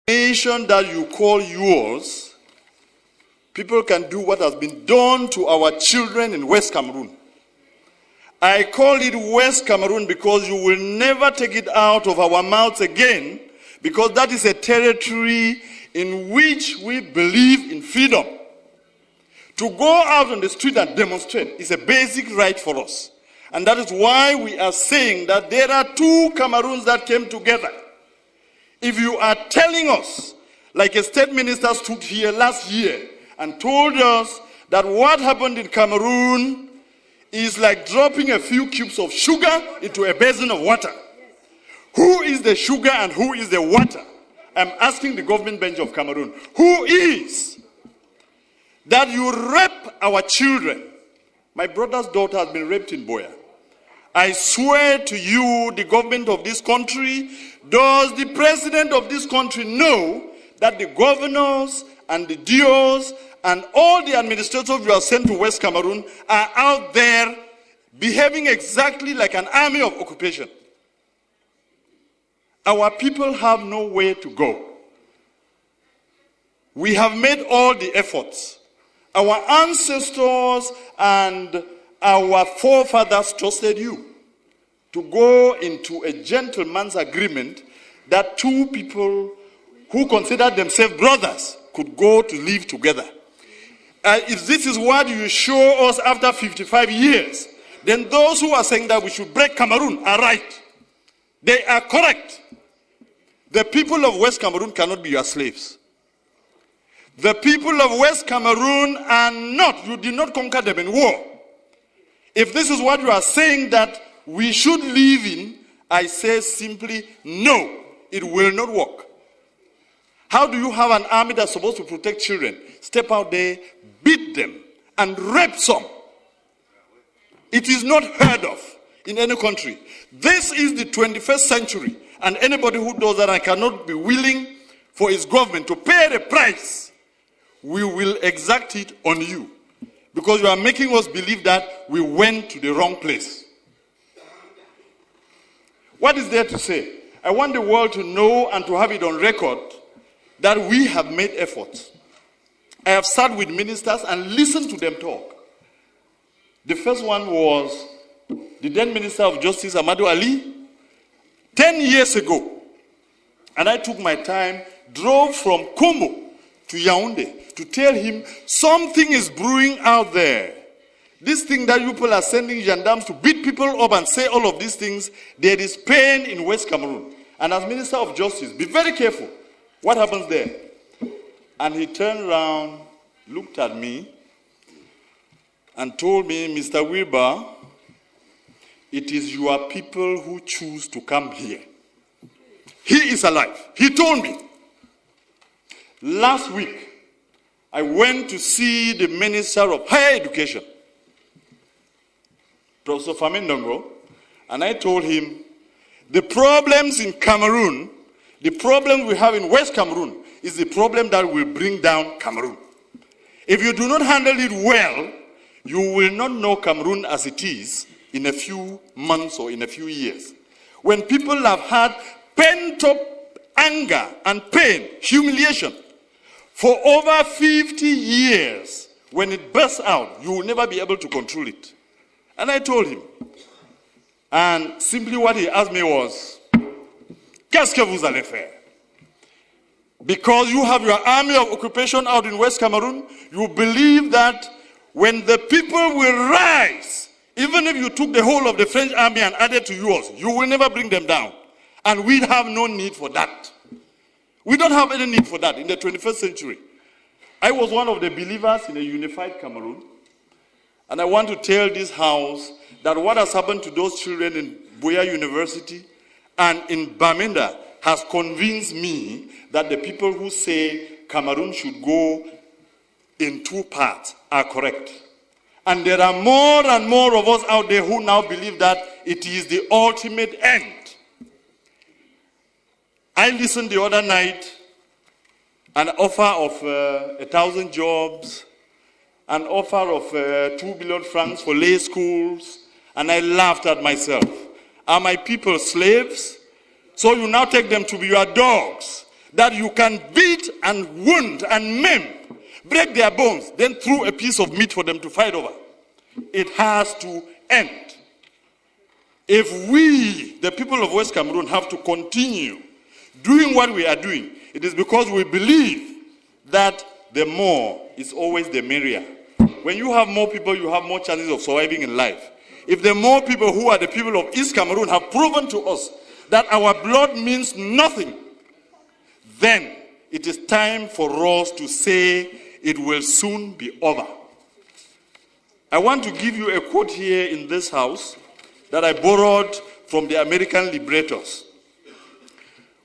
nation that you call yours, people can do what has been done to our children in West Cameroon. I call it West Cameroon because you will never take it out of our mouths again, because that is a territory in which we believe in freedom. To go out on the street and demonstrate is a basic right for us. And that is why we are saying that there are two Cameroons that came together. If you are telling us, like a state minister stood here last year and told us that what happened in Cameroon is like dropping a few cubes of sugar into a basin of water. Who is the sugar and who is the water? I'm asking the government bench of Cameroon, who is that you rape our children? My brother's daughter has been raped in Boya. I swear to you, the government of this country, does the president of this country know that the governors and the DOs and all the administrators you have sent to West Cameroon are out there behaving exactly like an army of occupation? Our people have nowhere to go. We have made all the efforts. Our ancestors and our forefathers trusted you to go into a gentleman's agreement that two people who considered themselves brothers could go to live together. If this is what you show us after 55 years, then those who are saying that we should break Cameroon are right. They are correct. The people of West Cameroon cannot be your slaves. The people of West Cameroon are not, you did not conquer them in war. If this is what you are saying that we should live in, I say simply, no, it will not work. How do you have an army that's supposed to protect children, step out there, beat them, and rape some? It is not heard of in any country. This is the 21st century, and anybody who does that and cannot be willing for his government to pay the price, we will exact it on you. Because you are making us believe that we went to the wrong place. What is there to say? I want the world to know and to have it on record that we have made efforts. I have sat with ministers and listened to them talk. The first one was the then Minister of Justice, Amadou Ali, 10 years ago. And I took my time, drove from Kombo to Yaoundé to tell him something is brewing out there. This thing that you people are sending gendarmes to beat people up and say all of these things, there is pain in West Cameroon. And as Minister of Justice, be very careful. What happens there? And he turned around, looked at me, and told me, Mr. Wilbur, it is your people who choose to come here. He is alive. He told me. Last week, I went to see the Minister of Higher Education, Professor Famindongo, and I told him, the problems in Cameroon, the problem we have in West Cameroon, is the problem that will bring down Cameroon. If you do not handle it well, you will not know Cameroon as it is in a few months or in a few years. When people have had pent-up anger and pain, humiliation, for over 50 years, when it bursts out, you will never be able to control it. And I told him. And simply what he asked me was, qu'est-ce que vous allez faire? Because you have your army of occupation out in West Cameroon, you believe that when the people will rise, even if you took the whole of the French army and added to yours, you will never bring them down. And we have no need for that. We don't have any need for that in the 21st century. I was one of the believers in a unified Cameroon. And I want to tell this house that what has happened to those children in Boya University and in Bamenda has convinced me that the people who say Cameroon should go in two parts are correct. And there are more and more of us out there who now believe that it is the ultimate end. I listened the other night, an offer of 1,000 jobs, an offer of 2 billion francs for lay schools, and I laughed at myself. Are my people slaves? So you now take them to be your dogs. that you can beat and wound and maim, break their bones, then throw a piece of meat for them to fight over. It has to end. If we, the people of West Cameroon, have to continue doing what we are doing, it is because we believe that the more is always the merrier. When you have more people, you have more chances of surviving in life. If the more people who are the people of East Cameroon have proven to us that our blood means nothing, then it is time for us to say it will soon be over. I want to give you a quote here in this house that I borrowed from the American liberators.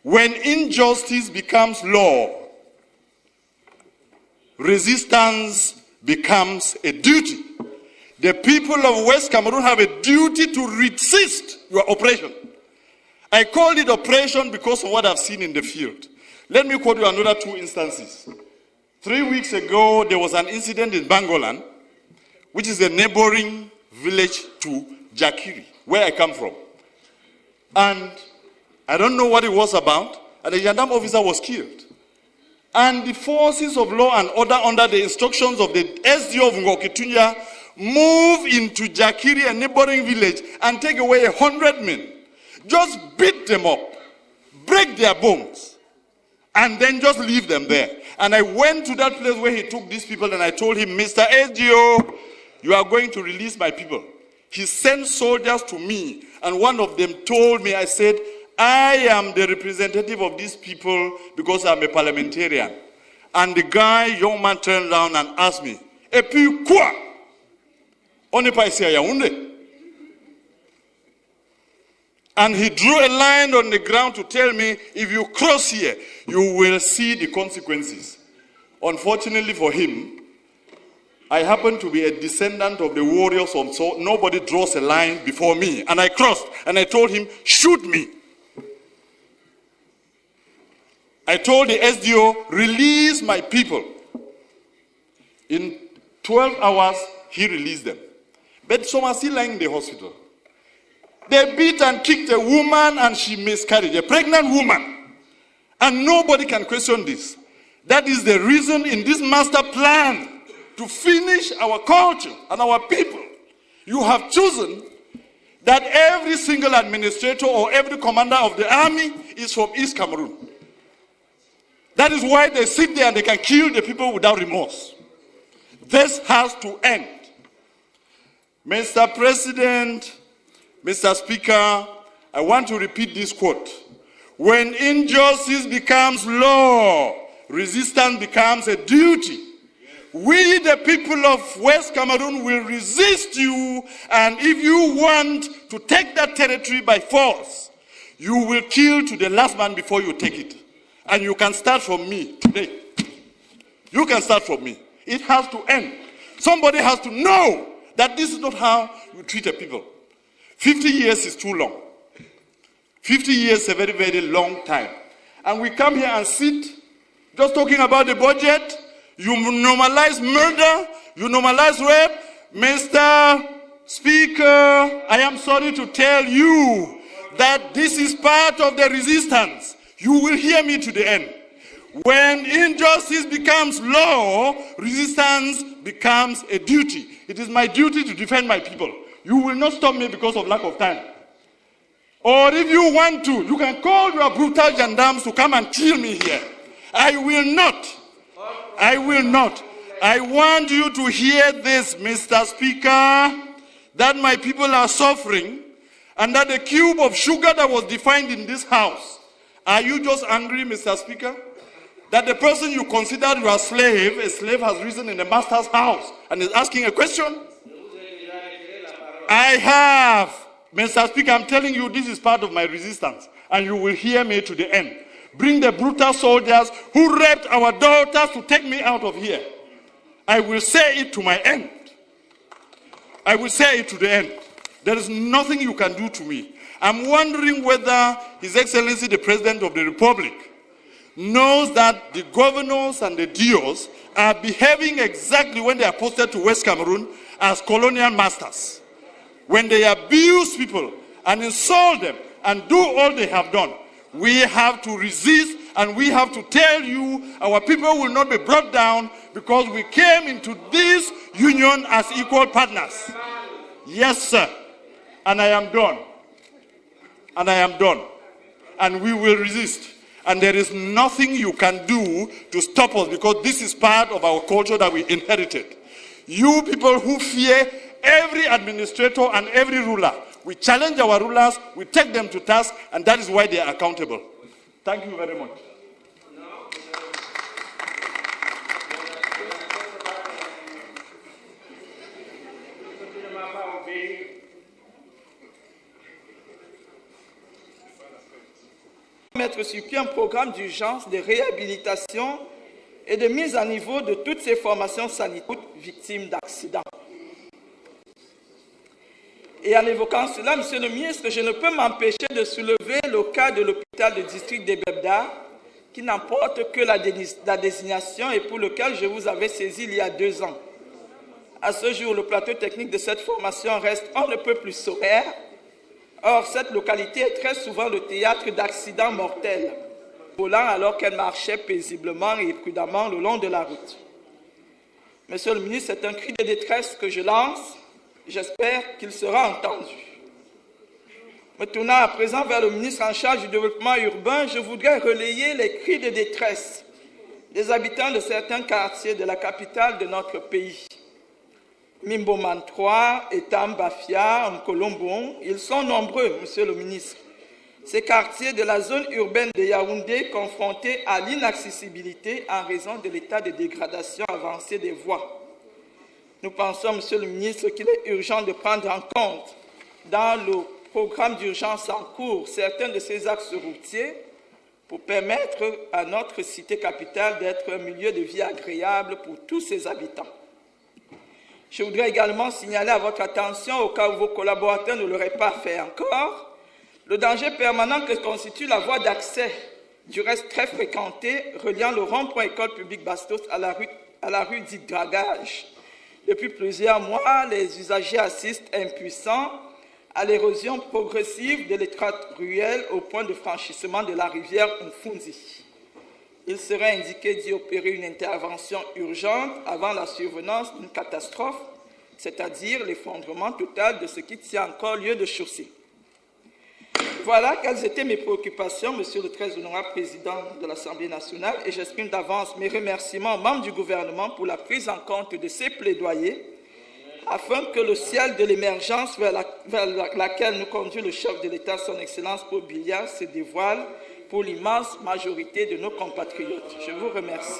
When injustice becomes law, resistance becomes a duty. The people of West Cameroon have a duty to resist your oppression. I called it oppression because of what I've seen in the field. Let me quote you another two instances. 3 weeks ago, there was an incident in Bangolan, which is a neighboring village to Jakiri, where I come from. And I don't know what it was about, and a gendarme officer was killed. And the forces of law and order, under the instructions of the SDO of Ngokitunya, move into Jakiri, a neighboring village, and take away 100 men. Just beat them up, break their bones, and then just leave them there. And I went to that place where he took these people, and I told him, Mr. SDO, you are going to release my people. He sent soldiers to me, and one of them told me, I said, I am the representative of these people because I'm a parliamentarian. And the young man turned around and asked me, Et puis quoi? On n'est pas ici à Yaoundé. And he drew a line on the ground to tell me, if you cross here, you will see the consequences. Unfortunately for him, I happen to be a descendant of the Warriors of Nso. Nobody draws a line before me. And I crossed, and I told him, shoot me. I told the SDO, release my people. In 12 hours, he released them. But some are still lying in the hospital. They beat and kicked a woman, and she miscarried, a pregnant woman. And nobody can question this. That is the reason in this master plan to finish our culture and our people. You have chosen that every single administrator or every commander of the army is from East Cameroon. That is why they sit there and they can kill the people without remorse. This has to end. Mr. President, Mr. Speaker, I want to repeat this quote. When injustice becomes law, resistance becomes a duty. We, the people of West Cameroon, will resist you, and if you want to take that territory by force, you will kill to the last man before you take it. And you can start from me today. You can start from me. It has to end. Somebody has to know that this is not how you treat a people. 50 years is too long. 50 years is a very, very long time. And we come here and sit just talking about the budget. You normalize murder. You normalize rape. Mr. Speaker, I am sorry to tell you that this is part of the resistance. You will hear me to the end. When injustice becomes law, resistance becomes a duty. It is my duty to defend my people. You will not stop me because of lack of time. Or if you want to, you can call your brutal gendarmes to come and kill me here. I will not. I will not. I want you to hear this, Mr. Speaker, that my people are suffering, and that the cube of sugar that was defined in this house, are you just angry, Mr. Speaker, that the person you considered your slave, a slave has risen in the master's house and is asking a question? I have. Mr. Speaker, I'm telling you, this is part of my resistance, and you will hear me to the end. Bring the brutal soldiers who raped our daughters to take me out of here. I will say it to my end. I will say it to the end. There is nothing you can do to me. I'm wondering whether His Excellency the President of the Republic knows that the governors and the DOs are behaving exactly when they are posted to West Cameroon as colonial masters. When they abuse people and insult them and do all they have done, we have to resist And we have to tell you, our people will not be brought down because we came into this union as equal partners. Yes, sir. And I am done. And I am done. And we will resist. And there is nothing you can do to stop us because this is part of our culture that we inherited. You people who fear every administrator and every ruler, we challenge our rulers, we take them to task, and that is why they are accountable. Thank you very much. Mettre sur pied un programme d'urgence de réhabilitation et de mise à niveau de toutes ces formations sanitaires victimes d'accidents. Et en évoquant cela, Monsieur le ministre, je ne peux m'empêcher de soulever le cas de l'hôpital de district d'Ebebda, qui n'emporte que la désignation et pour lequel je vous avais saisi il y a 2 ans. À ce jour, le plateau technique de cette formation reste on ne peut plus sommaire. Or, cette localité est très souvent le théâtre d'accidents mortels, volant alors qu'elle marchait paisiblement et prudemment le long de la route. Monsieur le ministre, c'est un cri de détresse que je lance. J'espère qu'il sera entendu. Me tournant à présent vers le ministre en charge du développement urbain, je voudrais relayer les cris de détresse des habitants de certains quartiers de la capitale de notre pays. Mimboman 3, Etam, Bafia, Nkolombon, ils sont nombreux, Monsieur le ministre. Ces quartiers de la zone urbaine de Yaoundé confrontés à l'inaccessibilité en raison de l'état de dégradation avancée des voies. Nous pensons, Monsieur le ministre, qu'il est urgent de prendre en compte dans le programme d'urgence en cours certains de ces axes routiers pour permettre à notre cité capitale d'être un milieu de vie agréable pour tous ses habitants. Je voudrais également signaler à votre attention, au cas où vos collaborateurs ne l'auraient pas fait encore, le danger permanent que constitue la voie d'accès, du reste très fréquentée, reliant le rond-point école publique Bastos à la rue dite Dragage. Depuis plusieurs mois, les usagers assistent impuissants à l'érosion progressive de l'étroite ruelle au point de franchissement de la rivière Mfunzi. Il serait indiqué d'y opérer une intervention urgente avant la survenance d'une catastrophe, c'est-à-dire l'effondrement total de ce qui tient encore lieu de chaussée. Voilà quelles étaient mes préoccupations, Monsieur le très honorable Président de l'Assemblée nationale, et j'exprime d'avance mes remerciements aux membres du gouvernement pour la prise en compte de ces plaidoyers, afin que le ciel de l'émergence vers laquelle nous conduit le chef de l'État, son Excellence Paul Biya, se dévoile pour l'immense majorité de nos compatriotes. Je vous remercie.